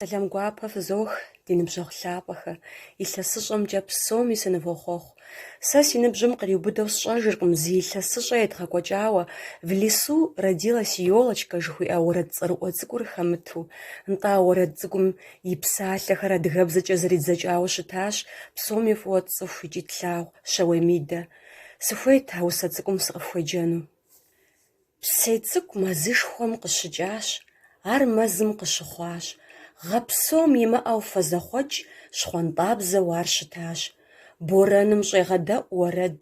Сэлам гуапэ фызох, ди ныбжьэгъу лъапӏэхэ. Илъэсыщӏэмкӏэ псоми сынывохъуэхъу. Сэ си ныбжьым къриубыдэу сщӏэжыркъым зи илъэсыщӏэ едгъэкӏуэкӏауэ «В лесу родилась елочка» жыхуиӏэ уэрэд цӏэрыӏуэ цӏыкӏур хэмыту. НтӀэ уэрэд цӏыкӏум и псалъэхэр адыгэбзэкӏэ зэридзэкӏауэ щытащ, псоми фӏыуэ цӏыху икӏи тлъагъу Шэуемидэ. Сыхуейт а усэ цӏыкӏум сыкъыфхуеджэну. Псей цӏыкӏу мэзышхуэм къыщыкӏащ, ар мэзым къыщыхъуащ. Гъэпсом имыӏэу фэзэхъуэкӏ, щхъуантӏабзэу ар щытащ. Борэным щӏегъэдэӏу уэрэд.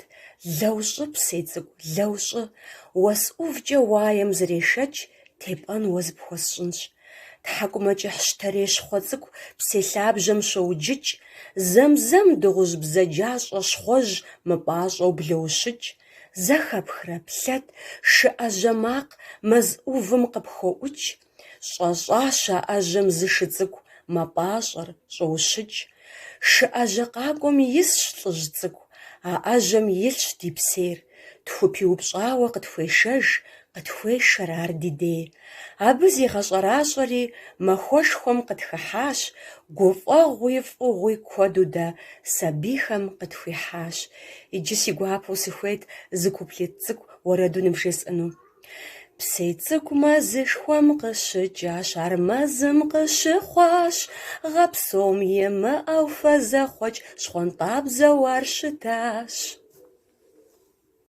Лэущӏы, псей цӏыкӏу, лэущӏы. Уэс ӏувкӏэ уаем зэрешэч, тепӏэн уэ зыпхуэсщӏынщ. Тхьэкӏумэкӏыхь щтэрешхъуэ цӏыкӏу псей лъабжьэм щоуджыкӏ, зэм-зэм дыгъужь бзаджащӏэ щхъуэж мыпӏащӏэу блоущыкӏ. Зэхэпхрэ плъэт, шы ӏэжьэ макъ мэз ӏувым къыпхуоӏукӏ. ЩӀэщӀащ а ӏэжьэм зы шы цӏыкӏу, мэпӏащӏэр, щӏоущыкӏ. Шы ӏэжьэ къакӏуэм исщ лӏыжь цӏыкӏу, а ӏэжьэм илъщ ди псейр. Тху пиупщӏауэ къытхуешэж, къытхуешэр ар ди дей. Абы зигъэщӏэращӏэри махуэшхуэм къытхыхьащ, гуфӏэгъуи фӏыгъуи куэду дэ сабийхэм къытхуихьащ. Иджы си гуапэу сыхуейт зы куплет цӏыкӏу уэрэду ныбжесӏэну. Псей цӏыкӏу мэзышхуэм къыщыкӏащ, ар мэзым къыщыхъуащ. Гъэпсом имыӏэу фэзэхъуэкӏ, щхъуантӏабзэу ар щытащ.